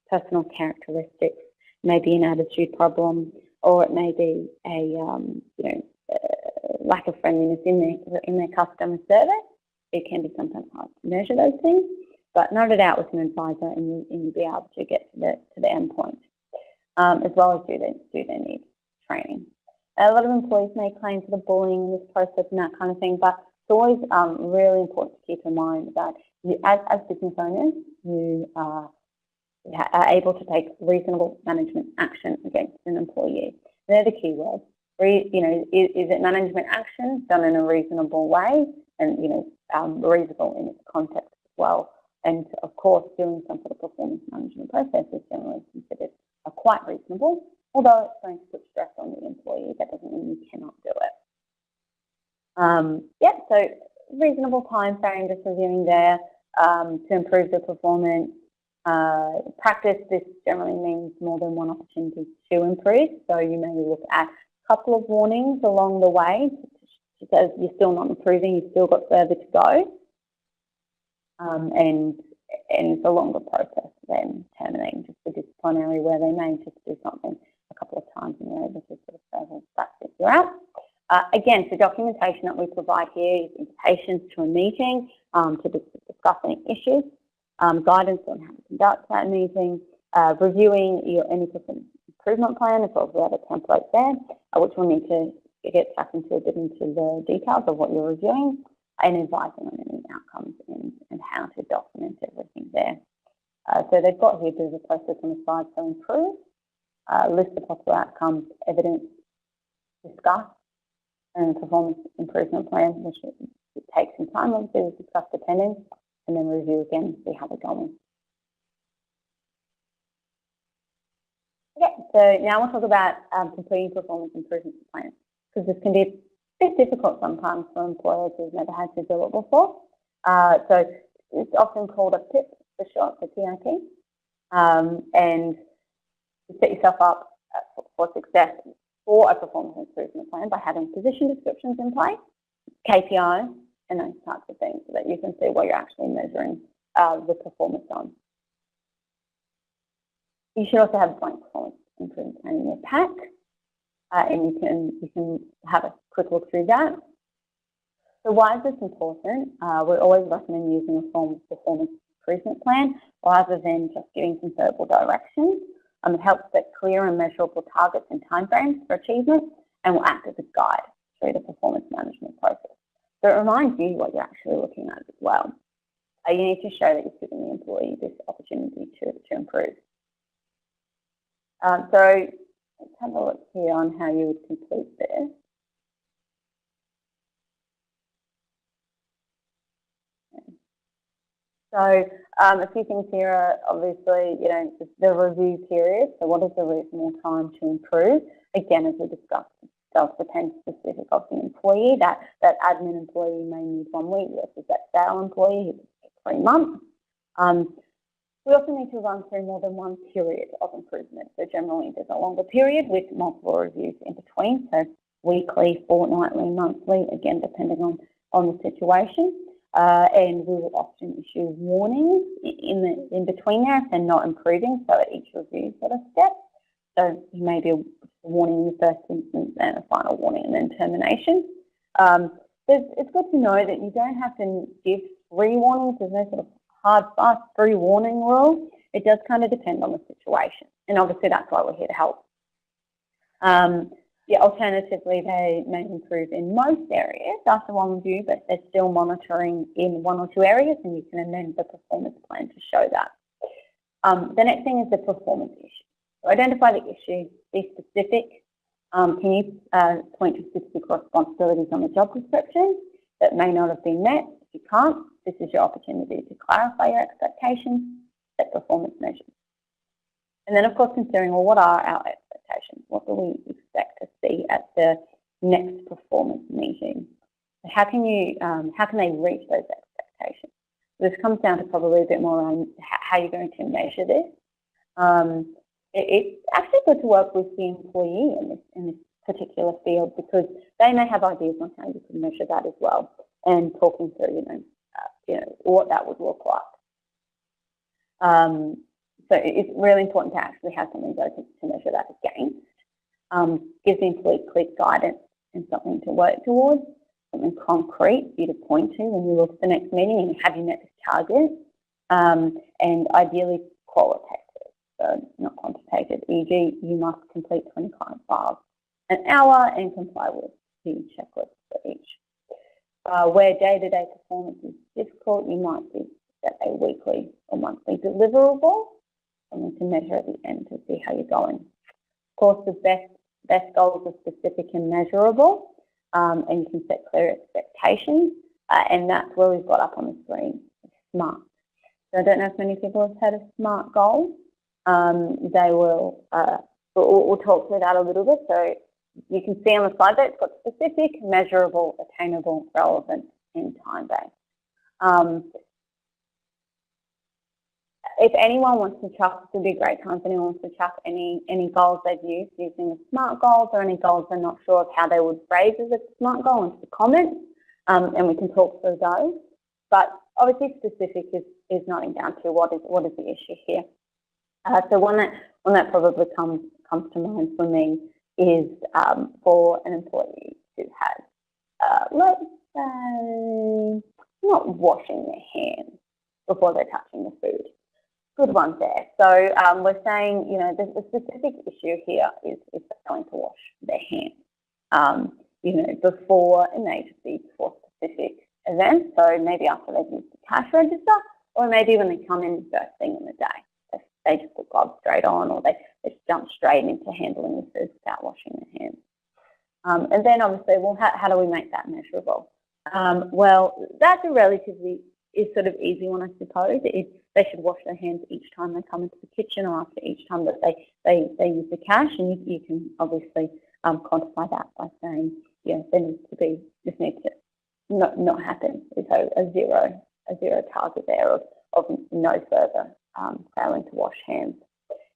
personal characteristics, maybe an attitude problem, or it may be a lack of friendliness in their customer service. It can be sometimes hard to measure those things, but note it out with an advisor, and you'll be able to get to the end point, as well as do they need training. A lot of employees may claim for the bullying in this process and that kind of thing, but it's always really important to keep in mind that you, as business owners, you are able to take reasonable management action against an employee. They're the key words. Is it management action done in a reasonable way and reasonable in its context as well? And of course, doing some sort of performance management process is generally considered quite reasonable. Although it's going to put stress on the employee, that doesn't mean you cannot do it. So reasonable time frame, just reviewing there to improve the performance. Practice, this generally means more than one opportunity to improve. So you may look at a couple of warnings along the way because you're still not improving, you've still got further to go. And it's a longer process than terminating just the disciplinary, where they may just do something a couple of times and you're able to sort of further practice you out. Again, the documentation that we provide here is invitations to a meeting to discuss any issues. Guidance on how to conduct that meeting, reviewing any improvement plan, as well as we have a template there, which we'll need to get stuck into a bit into the details of what you're reviewing and advising on any outcomes and how to document everything there. So they've got here a bit of a process on the side, so improve, list the possible outcomes, evidence, discuss, and performance improvement plan, which it takes some time, obviously we've discussed depending, and then review again and see how they're going. Okay, so now we'll talk about completing performance improvement plans, because this can be a bit difficult sometimes for employers who've never had to do it before. So it's often called a PIP for short, for PIP, and you set yourself up for success for a performance improvement plan by having position descriptions in place, KPIs, and those types of things so that you can see what you're actually measuring the performance on. You should also have a blank performance improvement plan in your pack, and you can have a quick look through that. So why is this important? We always recommend using a form of performance improvement plan rather than just giving some verbal directions. It helps set clear and measurable targets and timeframes for achievement and will act as a guide through the performance management process. So it reminds you what you're actually looking at as well. You need to show that you're giving the employee this opportunity to improve. So let's have a look here on how you would complete this. So a few things here are obviously, the review period. So what is the reasonable time to improve? Again, as we discussed, it does depend specific of the employee. That admin employee may need 1 week versus that sale employee who will take 3 months. We also need to run through more than one period of improvement. So generally there's a longer period with multiple reviews in between. So weekly, fortnightly, monthly, again, depending on the situation. And we will often issue warnings in between there if they're not improving, so at each review sort of step. So maybe a warning in the first instance and a final warning and then termination. It's good to know that you don't have to give 3 warnings. There's no sort of hard, fast 3 warning rule. It does kind of depend on the situation. And obviously that's why we're here to help. Alternatively, they may improve in most areas after 1 review, but they're still monitoring in 1 or 2 areas, and you can amend the performance plan to show that. The next thing is the performance issue. So identify the issue, be specific. Can you point to specific responsibilities on the job description that may not have been met? If you can't, this is your opportunity to clarify your expectations, set performance measures. And then, of course, considering, well, what are our expectations? What do we expect to see at the next performance meeting? How can they reach those expectations? This comes down to probably a bit more around how you're going to measure this. It's actually good to work with the employee in this particular field, because they may have ideas on how you can measure that as well, and talking through, what that would look like. So it's really important to actually have something to measure that against. Gives the employee clear guidance and something to work towards, something concrete for you to point to when you look at the next meeting and have you met this target, and ideally qualitative, so not quantitative, e.g. you must complete 20 client files an hour and comply with the checklist for each. Where day-to-day performance is difficult, you might set a weekly or monthly deliverable, something to measure at the end to see how you're going. Of course, the best goals are specific and measurable, and you can set clear expectations, and that's where we've got up on the screen, SMART. So I don't know if many people have heard of SMART goals. They will, we'll talk through that a little bit. So you can see on the slide that it's got specific, measurable, attainable, relevant, and time-based. If anyone wants to chuck, it would be a great time if anyone wants to chuck any goals they've used using the SMART goals, or any goals they're not sure of how they would phrase as a SMART goal, into the comments, and we can talk through those. But obviously specific is nothing down to what is the issue here. So one that probably comes to mind for me is for an employee who has, let's say, not washing their hands before they're touching the food. good ones there. So we're saying, you know, the specific issue here is failing to wash their hands, you know, before, it may just be before specific events, so maybe after they've used the cash register, or maybe when they come in first thing in the day. They just put gloves straight on, or they just jump straight into handling the food without washing their hands. And then obviously, well, how do we make that measurable? Well, that's a relatively sort of easy one, I suppose. They should wash their hands each time they come into the kitchen or after each time that they use the cash, and you can obviously quantify that by saying, yeah, there needs to be, this needs to not happen. So a zero target there of no further failing to wash hands.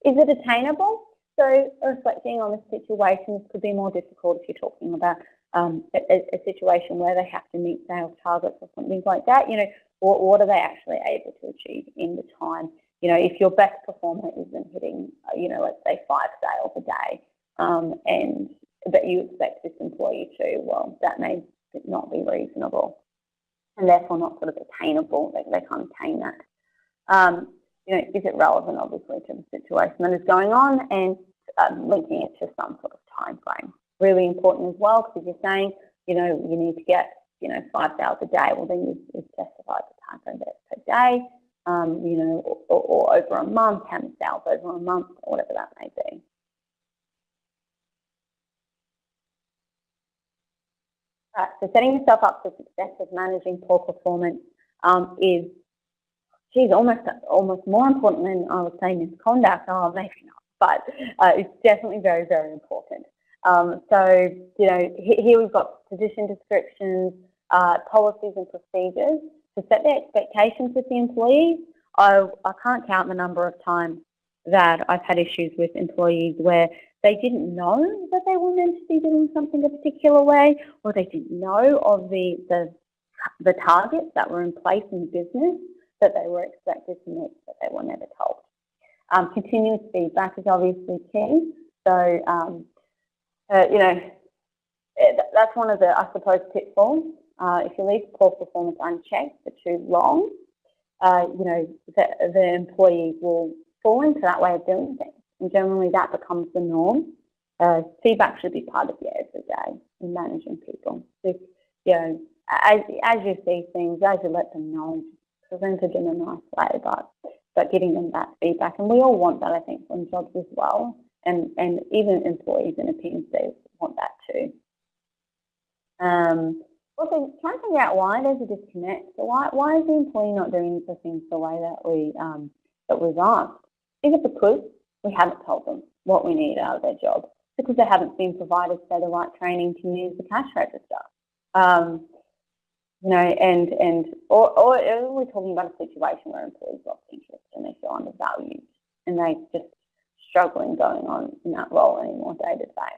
Is it attainable? So reflecting on the situation, this could be more difficult if you're talking about a situation where they have to meet sales targets or something like that. You know, what are they actually able to achieve in the time? You know, if your best performer isn't hitting, you know, let's say 5 sales a day, and that you expect this employee to, well, that may not be reasonable and therefore not sort of attainable. They can't attain that. You know, is it relevant, obviously, to the situation that is going on, and linking it to some sort of time frame. Really important as well, because if you're saying, you know, you need to get, you know, 5 sales a day, well, then you specify the time frame per day, you know, or over a month, how many sales over a month, or whatever that may be. Right, so setting yourself up for success with managing poor performance is, geez, almost more important than I would say misconduct. Oh, maybe not, but it's definitely very, very important. So, you know, here we've got position descriptions, policies and procedures to set the expectations with the employees. I can't count the number of times that I've had issues with employees where they didn't know that they were meant to be doing something a particular way, or they didn't know of the targets that were in place in the business that they were expected to meet, that they were never told. Continuous feedback is obviously key. So, you know, that's one of the, I suppose, pitfalls. If you leave poor performance unchecked for too long, you know, the employees will fall into that way of doing things. And generally that becomes the norm. Feedback should be part of your everyday in managing people. So, you know, as you see things, as you let them know, presented in a nice way, but getting them that feedback. And we all want that, I think, from jobs as well. And even employees in a PNC want that too. Also, trying to figure out why there's a disconnect. So why is the employee not doing the things the way that we've asked? Is it because we haven't told them what we need out of their job? Because they haven't been provided, say, the right training to use the cash register? You know, or we're talking about a situation where employees lost interest and they feel undervalued and they're just struggling going on in that role anymore day to day.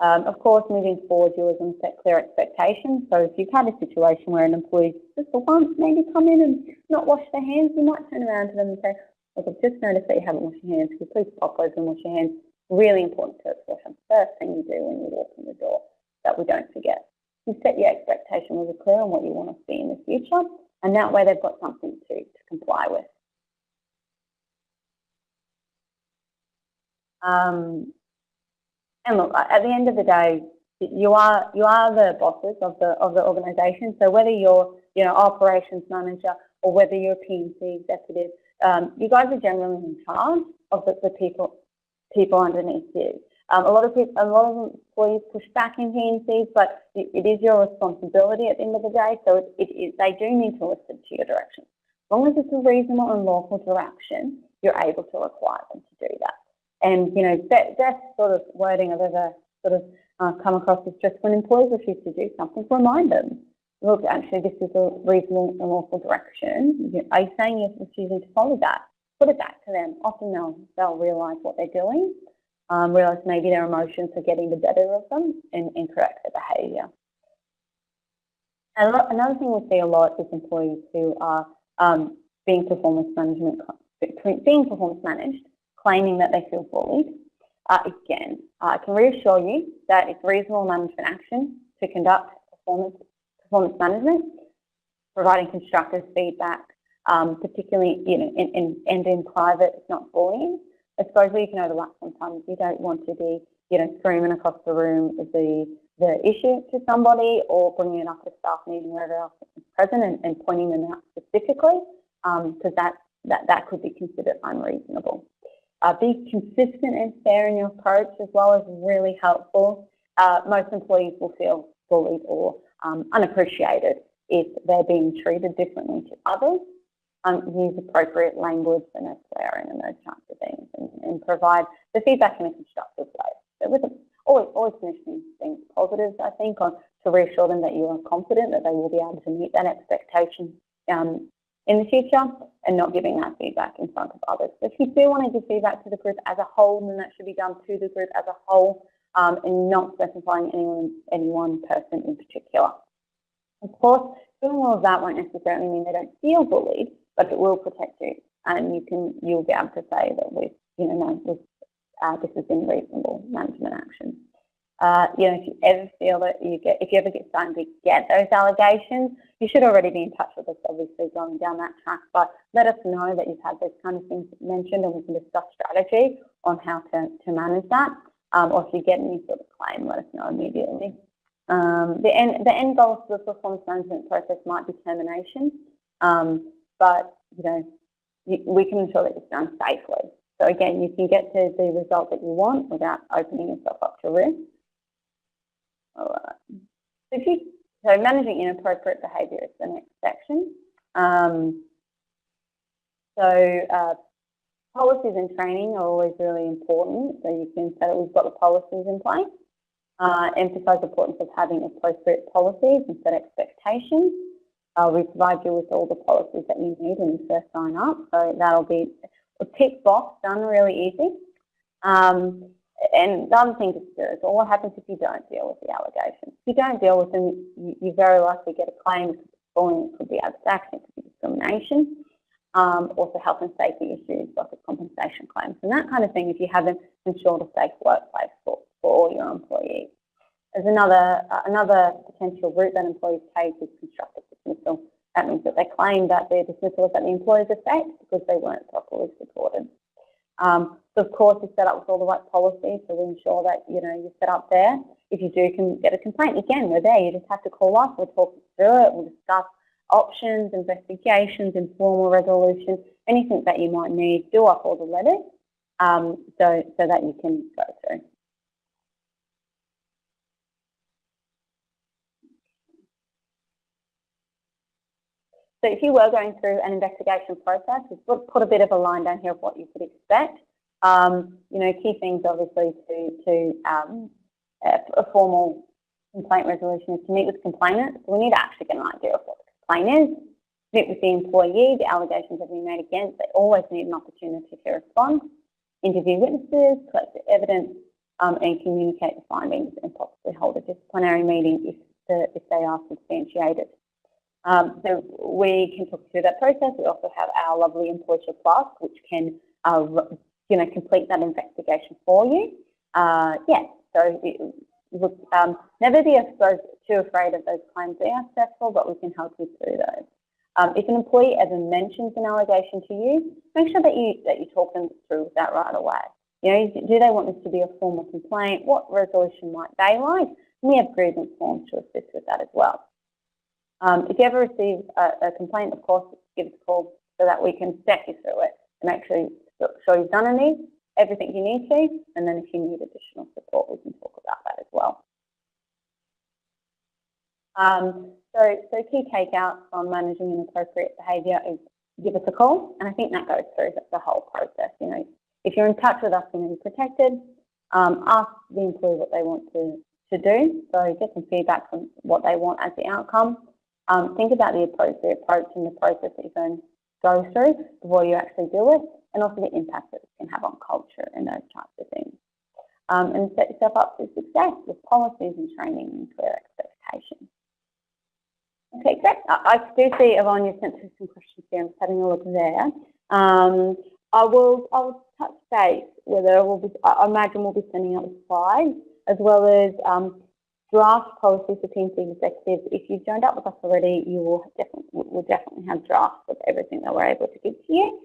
Of course, moving forward, you always want to set clear expectations. So if you've had a situation where an employee just for once maybe come in and not wash their hands, you might turn around to them and say, look, I've just noticed that you haven't washed your hands. Could you please pop over and wash your hands? Really important to wash them first thing you do when you walk in the door, that we don't forget. You set your expectation really clear on what you want to see in the future, and that way they've got something to comply with. And look, at the end of the day, you are the bosses of the organisation. So whether you're, you know, operations manager or whether you're a PNC executive, you guys are generally in charge of the people underneath you. A lot of employees push back in PNCs, but it is your responsibility at the end of the day. So they do need to listen to your directions. As long as it's a reasonable and lawful direction, you're able to require them to do that. And, you know, best sort of wording I've ever sort of come across is just when employees refuse to do something, remind them, look, actually, this is a reasonable and lawful direction. Are you saying you're refusing to follow that? Put it back to them. Often they'll realise what they're doing, realise maybe their emotions are getting the better of them and correct their behaviour. Another thing we see a lot is employees who are being performance managed, claiming that they feel bullied. Again, I can reassure you that it's reasonable management action to conduct performance management, providing constructive feedback, particularly in private, it's not bullying. I suppose where you can overlap sometimes. You don't want to be screaming across the room the issue to somebody, or bringing it up at a staff meeting wherever else is present and pointing them out specifically, because that could be considered unreasonable. Be consistent and fair in your approach as well is really helpful. Most employees will feel bullied or unappreciated if they're being treated differently to others. Use appropriate language and no swearing and those types of things, and provide the feedback in a constructive way. So with always finishing things positives, I think, to reassure them that you are confident that they will be able to meet that expectation in the future, and not giving that feedback in front of others. So if you do want to give feedback to the group as a whole, then that should be done to the group as a whole, and not specifying any one person in particular. Of course, doing all of that won't necessarily mean they don't feel bullied, but it will protect you, and you'll be able to say that this has been reasonable management action. If you ever feel that if you ever get starting to get those allegations, you should already be in touch with us, obviously, going down that track, but let us know that you've had those kind of things mentioned, and we can discuss strategy on how to manage that. Or if you get any sort of claim, let us know immediately. The end goal of the performance management process might be termination, but we can ensure that it's done safely. So again, you can get to the result that you want without opening yourself up to risk. All right. So managing inappropriate behaviour is the next section. Policies and training are always really important. So you can say that we've got the policies in place. Emphasise the importance of having appropriate policies and set expectations. We provide you with all the policies that you need when you first sign up. So that'll be a tick box done really easy. And the other thing to do is, what happens if you don't deal with the allegations? If you don't deal with them, you very likely get a claim. It could be bullying, it could be abstraction, it could be discrimination. Also health and safety issues like compensation claims and that kind of thing if you haven't ensured a safe workplace for all your employees. There's another potential route that employees take is constructive dismissal. That means that they claim that their dismissal is at the employer's effect because they weren't properly supported. So of course, you're set up with all the right policies, so we ensure that you're set up there. If you can get a complaint, again, we're there. You just have to call us. We'll talk you through it. We'll discuss options, investigations, informal resolution, anything that you might need. Do up all the letters so that you can go through. So if you were going through an investigation process, we've put a bit of a line down here of what you could expect. Key things obviously to a formal complaint resolution is to meet with complainants. So we need to actually get an idea of what the complaint is. Meet with the employee, the allegations have been made against. They always need an opportunity to respond. Interview witnesses, collect the evidence, and communicate the findings, and possibly hold a disciplinary meeting if they are substantiated. So we can talk through that process. We also have our lovely Employee Plus, which can complete that investigation for you. Never be too afraid of those claims. They are stressful, but we can help you through those. If an employee ever mentions an allegation to you, make sure that you talk them through with that right away. Do they want this to be a formal complaint? What resolution might they like? And we have grievance forms to assist with that as well. If you ever receive a complaint, of course, give us a call so that we can step you through it and make sure you've done everything you need to, and then if you need additional support, we can talk about that as well. So key takeouts on managing inappropriate behaviour is give us a call, and I think that goes through the whole process. If you're in touch with us and you're protected, ask the employee what they want to do. So get some feedback from what they want as the outcome. Think about the appropriate approach and the process that you're going to go through before you actually do it, and also the impact that it can have on culture and those types of things. And set yourself up for success with policies and training and clear expectations. Okay, great. I do see, Yvonne, you've sent through some questions here. I'm just having a look there. I will touch base whether I imagine we'll be sending out the slides, as well as draft policy for P&C executives. If you've joined up with us already, you will definitely have drafts of everything that we're able to give to you.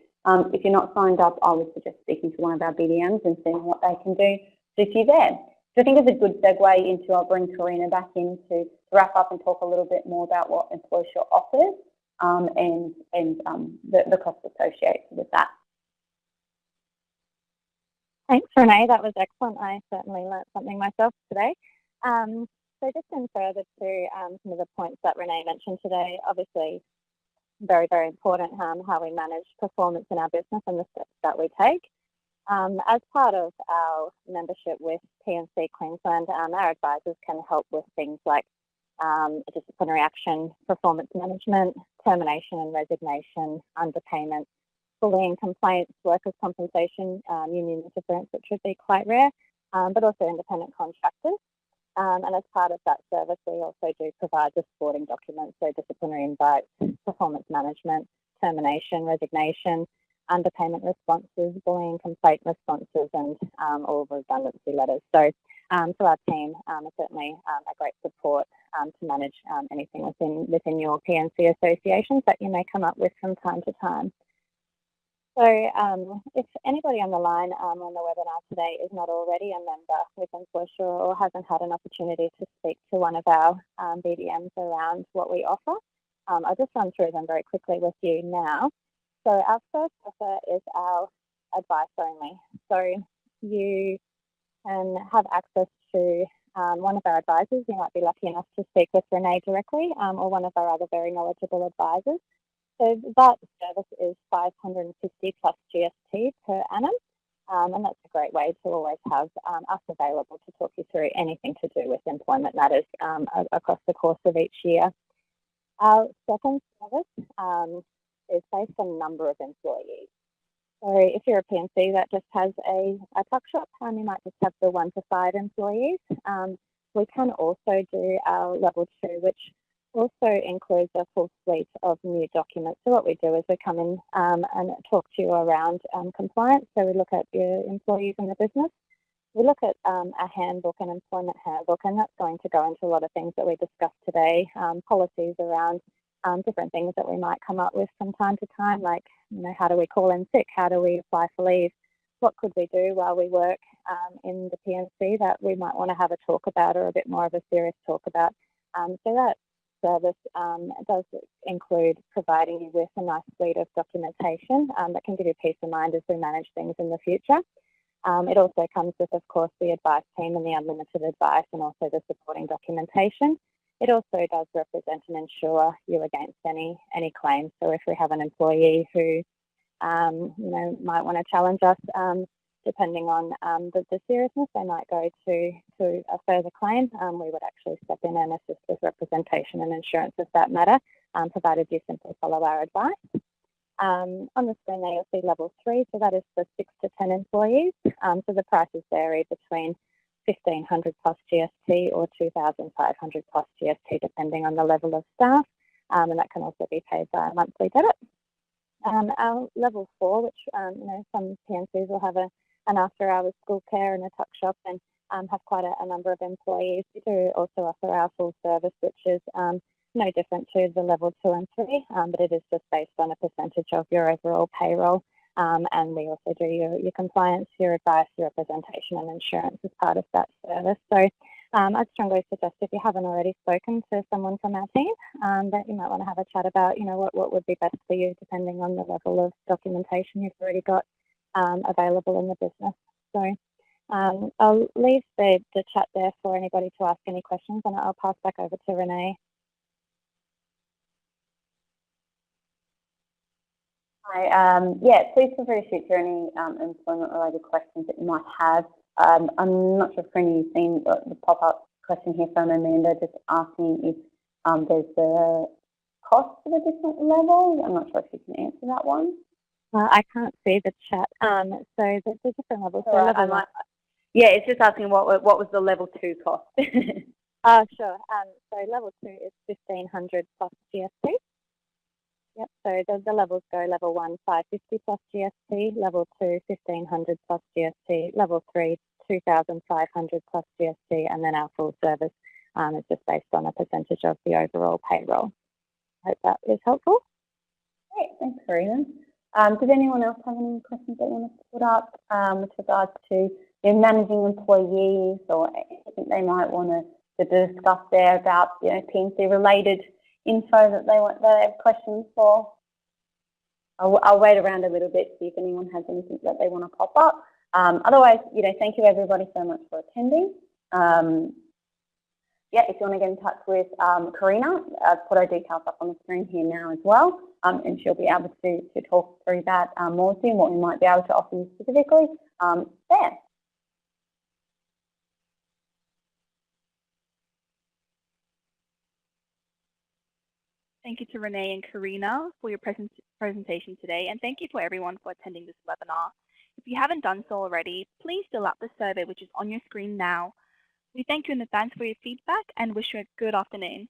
If you're not signed up, I would suggest speaking to one of our BDMs and seeing what they can do if you're there. So I think it's a good segue into, I'll bring Karina back in to wrap up and talk a little bit more about what EmploySure offers and the costs associated with that. Thanks, Renee. That was excellent. I certainly learnt something myself today. So just in further to some of the points that Renee mentioned today, obviously very, very important how we manage performance in our business and the steps that we take. As part of our membership with P&C Queensland, our advisors can help with things like disciplinary action, performance management, termination and resignation, underpayment, bullying complaints, workers' compensation, union interference, which would be quite rare, but also independent contractors. And as part of that service, we also do provide the supporting documents, so disciplinary invites, performance management, termination, resignation, underpayment responses, bullying complaint responses, and all redundancy letters. So our team are certainly a great support to manage anything within your P&C associations that you may come up with from time to time. So if anybody on the line on the webinar today is not already a member with EmploySure or hasn't had an opportunity to speak to one of our BDMs around what we offer, I'll just run through them very quickly with you now. So our first offer is our advice only. So you can have access to one of our advisors. You might be lucky enough to speak with Renee directly or one of our other very knowledgeable advisors. So that service is 550 plus GST per annum, and that's a great way to always have us available to talk you through anything to do with employment matters across the course of each year. Our second service is based on number of employees. So if you're a P&C that just has a tuck shop, you might just have the 1 to 5 employees. We can also do our level 2, which also includes a full suite of new documents. So what we do is we come in and talk to you around compliance. So we look at your employees in the business. We look at a handbook, an employment handbook, and that's going to go into a lot of things that we discussed today, policies around different things that we might come up with from time to time, like, how do we call in sick? How do we apply for leave? What could we do while we work in the P&C that we might want to have a talk about, or a bit more of a serious talk about? So that service does include providing you with a nice suite of documentation that can give you peace of mind as we manage things in the future. It also comes with, of course, the advice team and the unlimited advice, and also the supporting documentation. It also does represent and insure you against any claims. So if we have an employee who might want to challenge us, depending on the seriousness, they might go to a further claim. We would actually step in and assist with representation and insurance of that matter, provided you simply follow our advice. On the screen there, you'll see level 3, so that is for 6 to 10 employees. So the prices vary between 1,500 plus GST or 2,500 plus GST, depending on the level of staff, and that can also be paid by a monthly debit. Our level 4, which some PNCs will have an after-hours school care and a tuck shop, and have quite a number of employees. We do also offer our full service, which is no different to the level 2 and 3, but it is just based on a percentage of your overall payroll. And we also do your compliance, your advice, your representation and insurance as part of that service. So I'd strongly suggest, if you haven't already spoken to someone from our team, that you might want to have a chat about, what would be best for you, depending on the level of documentation you've already got available in the business. So I'll leave the chat there for anybody to ask any questions, and I'll pass back over to Renee. Hi, please feel free to shoot through any employment-related questions that you might have. I'm not sure if any of you've seen the pop-up question here from Amanda, just asking if there's the cost for the different levels. I'm not sure if you can answer that one. I can't see the chat. So there's different levels. So level it's just asking what was the level 2 cost. Sure. So level 2 is 1,500 plus GST. Yep, so the levels go level 1, 550 plus GST, level 2, 1,500 plus GST, level 3, 2,500 plus GST, and then our full service It's just based on a percentage of the overall payroll. I hope that is helpful. Great, thanks, Karina. Does anyone else have any questions they want to put up with regards to managing employees or anything they might want to discuss there about P&C related info that they have questions for? I'll wait around a little bit, see if anyone has anything that they want to pop up. Otherwise, thank you everybody so much for attending. If you want to get in touch with Karina, I've put her details up on the screen here now as well, and she'll be able to talk through that more with you and what we might be able to offer you specifically there. Thank you to Renee and Karina for your presentation today, and thank you for everyone for attending this webinar. If you haven't done so already, please fill out the survey which is on your screen now. We thank you in advance for your feedback and wish you a good afternoon.